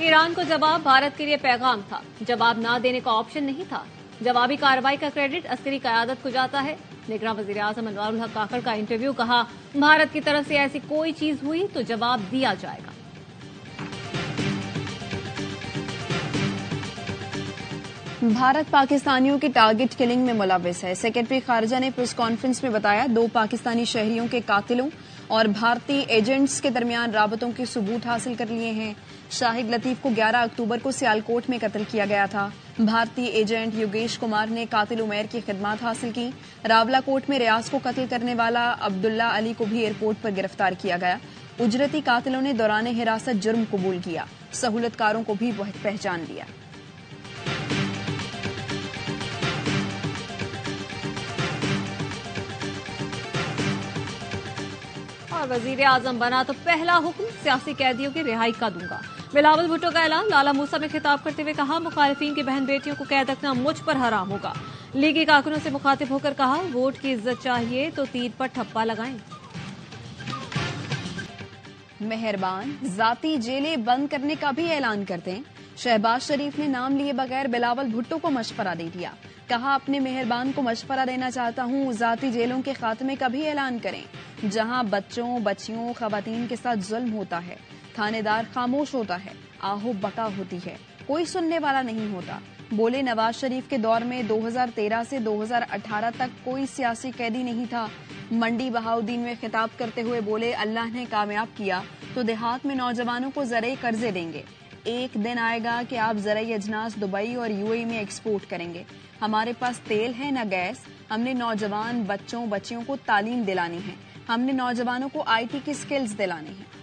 Iran को जवाब भारत के लिए पैगाम था, जवाब ना देने का ऑप्शन नहीं था। जवाबी कार्रवाई का क्रेडिट अस्करी क़यादत को जाता है। निगरान वज़ीर आज़म अनवारुल हक काकड़ का इंटरव्यू, कहा भारत की तरफ से ऐसी कोई चीज हुई तो जवाब दिया जाएगा। भारत पाकिस्तानियों की टारगेट किलिंग में मुलविस है। सेक्रेटरी खारजा ने प्रेस कॉन्फ्रेंस में बताया 2 पाकिस्तानी शहरियों के कातिलों और भारतीय एजेंट्स के दरमियान राबतों के सबूत हासिल कर लिए हैं। शाहिद लतीफ को 11 अक्टूबर को सियालकोट में कत्ल किया गया था। भारतीय एजेंट योगेश कुमार ने कातिल उमैर की खिदमत हासिल की। रावलाकोट में रियाज को कत्ल करने वाला अब्दुल्ला अली को भी एयरपोर्ट पर गिरफ्तार किया गया। उजरती कातिलों ने दौरान हिरासत जुर्म कबूल किया। सहूलतकारों को भी पहचान लिया। और वजीर आजम बना तो पहला हुक्म सियासी कैदियों की रिहाई का दूंगा। बिलावल भुट्टो का ऐलान। लाला मूसा में खिताब करते हुए कहा मुखालिफिन की बहन बेटियों को कैद रखना मुझ पर हराम होगा। लीगी कारकुनों से मुखातिब होकर कहा वोट की इज्जत चाहिए तो तीर पर ठप्पा लगाएं। मेहरबान जाती जेलें बंद करने का भी ऐलान करते हैं। शहबाज शरीफ ने नाम लिए बगैर बिलावल भुट्टो को मशवरा दे दिया। कहा अपने मेहरबान को मशवरा देना चाहता हूं, जाती जेलों के खात्मे का भी ऐलान करें। जहां बच्चों बच्चियों खवातीन के साथ जुल्म होता है, थानेदार खामोश होता है, आहो बका होती है, कोई सुनने वाला नहीं होता। बोले नवाज शरीफ के दौर में 2013 से 2018 तक कोई सियासी कैदी नहीं था। मंडी बहाउद्दीन में खिताब करते हुए बोले अल्लाह ने कामयाब किया तो देहात में नौजवानों को ज़रई कर्जे देंगे। एक दिन आएगा कि आप ज़रई अजनास दुबई और यूएई में एक्सपोर्ट करेंगे। हमारे पास तेल है न गैस। हमने नौजवान बच्चों बच्चियों को तालीम दिलानी है। हमने नौजवानों को आईटी की स्किल्स दिलानी है।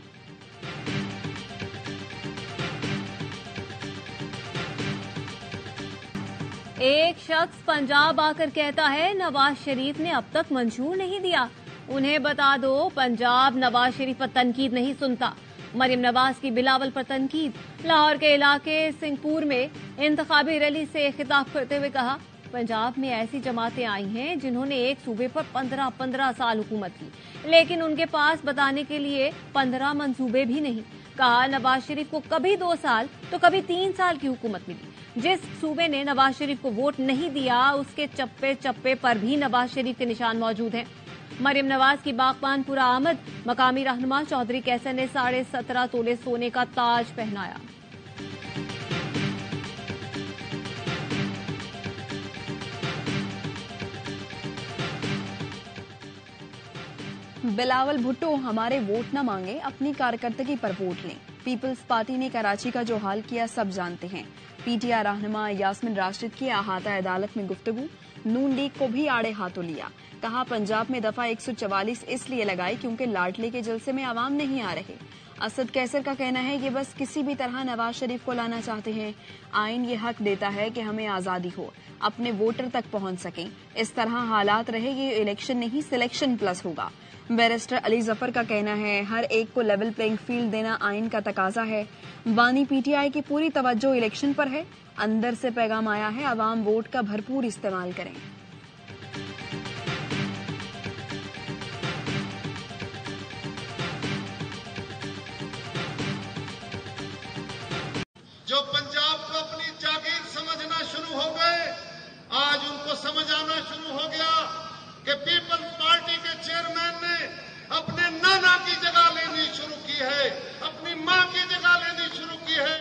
एक शख्स पंजाब आकर कहता है नवाज शरीफ ने अब तक मंजूर नहीं दिया। उन्हें बता दो पंजाब नवाज शरीफ पर तनकीद नहीं सुनता। मरियम नवाज की बिलावल पर तनकीद। लाहौर के इलाके सिंहपुर में इंतखाबी रैली से खिताब करते हुए कहा पंजाब में ऐसी जमातें आई हैं जिन्होंने एक सूबे पर 15 साल हुकूमत की, लेकिन उनके पास बताने के लिए 15 मंसूबे भी नहीं। कहा नवाज शरीफ को कभी 2 साल तो कभी 3 साल की हुकूमत मिली। जिस सूबे ने नवाज शरीफ को वोट नहीं दिया उसके चप्पे चप्पे पर भी नवाज शरीफ के निशान मौजूद हैं। मरियम नवाज की बागबानपुरा आमद। मकामी रहनुमा चौधरी कैसर ने 17.5 तोले सोने का ताज पहनाया। बिलावल भुट्टो हमारे वोट न मांगे, अपनी कारकर्दगी पर वोट लें। पीपल्स पार्टी ने कराची का जो हाल किया सब जानते हैं। पीटीआई रहनुमा यास्मिन राशिद की अहाता अदालत में गुफ्तगू। नून लीग को भी आड़े हाथों लिया। कहा पंजाब में दफा 144 इसलिए लगाई क्योंकि लाडले के जलसे में आवाम नहीं आ रहे। असद कैसर का कहना है कि बस किसी भी तरह नवाज शरीफ को लाना चाहते हैं। आइन ये हक देता है कि हमें आजादी हो, अपने वोटर तक पहुंच सकें। इस तरह हालात रहे ये इलेक्शन नहीं सिलेक्शन प्लस होगा। बैरिस्टर अली जफर का कहना है हर एक को लेवल प्लेइंग फील्ड देना आइन का तकाजा है। बानी पीटीआई की पूरी तवज्जो इलेक्शन पर है। अंदर से पैगाम आया है अवाम वोट का भरपूर इस्तेमाल करें। जो पंजाब को अपनी जागीर समझना शुरू हो गए, आज उनको समझ आना शुरू हो गया कि पीपल्स पार्टी के चेयरमैन ने अपने नाना की जगह लेनी शुरू की है, अपनी मां की जगह लेनी शुरू की है।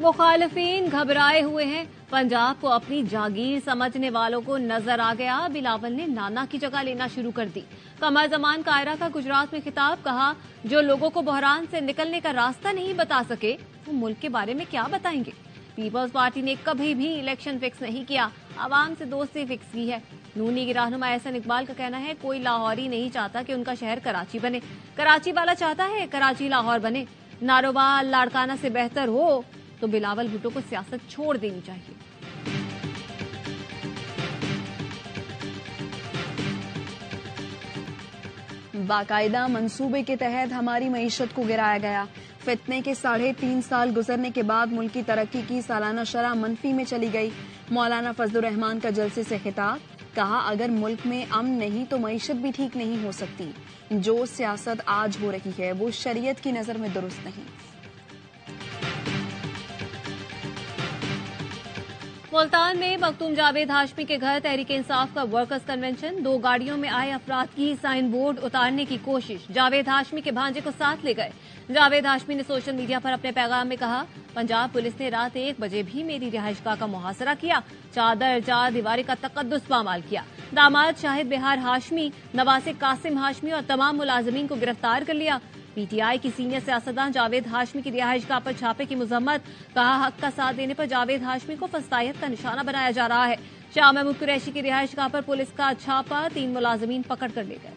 मुखालिफिन घबराए हुए हैं। पंजाब को अपनी जागीर समझने वालों को नजर आ गया। बिलावल ने नाना की जगह लेना शुरू कर दी। कमर जमान कायरा का गुजरात में खिताब। कहा जो लोगों को बहरान से निकलने का रास्ता नहीं बता सके वो मुल्क के बारे में क्या बताएंगे। पीपल्स पार्टी ने कभी भी इलेक्शन फिक्स नहीं किया, आवाम से दोस्ती फिक्स की है। नूनी की रहनुमा एहसन इकबाल का कहना है कोई लाहौरी नहीं चाहता कि उनका शहर कराची बने, कराची वाला चाहता है कराची लाहौर बने। नारोवाल लाड़काना से बेहतर हो तो बिलावल भुट्टो को सियासत छोड़ देनी चाहिए। बाकायदा मंसूबे के तहत हमारी मईशत को गिराया गया। फितने के 3.5 साल गुजरने के बाद मुल्क की तरक्की की सालाना शरह मनफी में चली गई। मौलाना फजलुर रहमान का जलसे से खिताब। कहा अगर मुल्क में अमन नहीं तो मईशत भी ठीक नहीं हो सकती। जो सियासत आज हो रही है वो शरीयत की नजर में दुरुस्त नहीं। मुल्तान में मखदूम जावेद हाशमी के घर तहरीक इंसाफ का वर्कर्स कन्वेंशन। 2 गाड़ियों में आए अफराद की साइन बोर्ड उतारने की कोशिश। जावेद हाशमी के भांजे को साथ ले गए। जावेद हाशमी ने सोशल मीडिया पर अपने पैगाम में कहा, पंजाब पुलिस ने रात 1 बजे भी मेरी रिहाइशगाह का मुहासरा किया, चादर चार दीवारी का तकद्दुस पामाल किया। दामाद शाहिद बिहार हाशमी, नवासे कासिम हाशमी और तमाम मुलाजमीन को गिरफ्तार कर लिया। पीटीआई की सीनियर सियासतदान जावेद हाशमी की रिहाइशगाह पर छापे की मुजम्मत। कहा, हक का साथ देने पर जावेद हाशमी को फस्तायत का निशाना बनाया जा रहा है। शाह महमूद कुरैशी की रिहाइशगाह पर पुलिस का छापा, 3 मुलाजमीन पकड़ कर ले गए।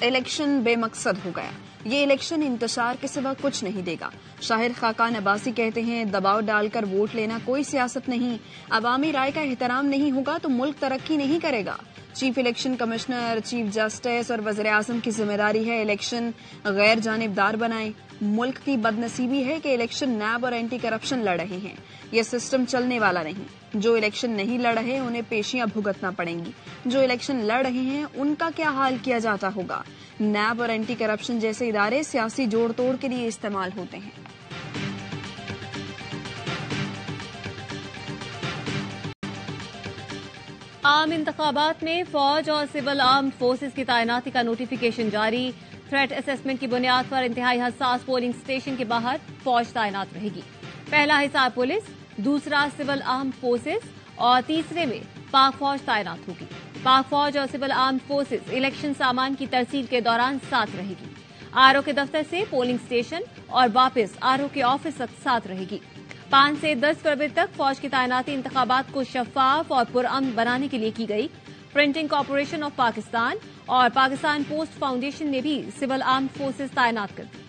इलेक्शन बेमकसद हो गया। ये इलेक्शन इंतशार के सिवा कुछ नहीं देगा। शाहिर खाकान अब्बासी कहते हैं, दबाव डालकर वोट लेना कोई सियासत नहीं। अवामी राय का एहतराम नहीं होगा तो मुल्क तरक्की नहीं करेगा। Chief election commissioner, chief justice और वज़ीर आज़म की जिम्मेदारी है इलेक्शन गैर जानिबदार बनाएं। मुल्क की बदनसीबी है कि इलेक्शन नैब और एंटी करप्शन लड़ रहे हैं। ये सिस्टम चलने वाला नहीं। जो इलेक्शन नहीं लड़ रहे उन्हें पेशियां भुगतना पड़ेंगी। जो इलेक्शन लड़ रहे हैं उनका क्या हाल किया जाता होगा। नैब और एंटी करप्शन जैसे इदारे सियासी जोड़ तोड़ के लिए इस्तेमाल होते हैं। आम इंतखाबात में फौज और सिविल आर्म्ड फोर्सेज की तैनाती का नोटिफिकेशन जारी। थ्रेट असेसमेंट की बुनियाद पर इंतहाई हसास पोलिंग स्टेशन के बाहर फौज तैनात रहेगी। पहला हिसार पुलिस, दूसरा सिविल आर्म्ड फोर्सेज और तीसरे में पाक फौज तैनात होगी। पाक फौज और सिविल आर्म्ड फोर्सेज इलेक्शन सामान की तरसील के दौरान साथ रहेगी। आरओ के दफ्तर से पोलिंग स्टेशन और वापस आरओ के ऑफिस तक साथ रहेगी। 5 से 10 फरवरी तक फौज की तैनाती इंतखाबात को शफाफ और पुरअमन बनाने के लिए की गई। प्रिंटिंग कॉर्पोरेशन ऑफ पाकिस्तान और पाकिस्तान पोस्ट फाउंडेशन ने भी सिविल आर्म्ड फोर्सेज तैनात कर दी।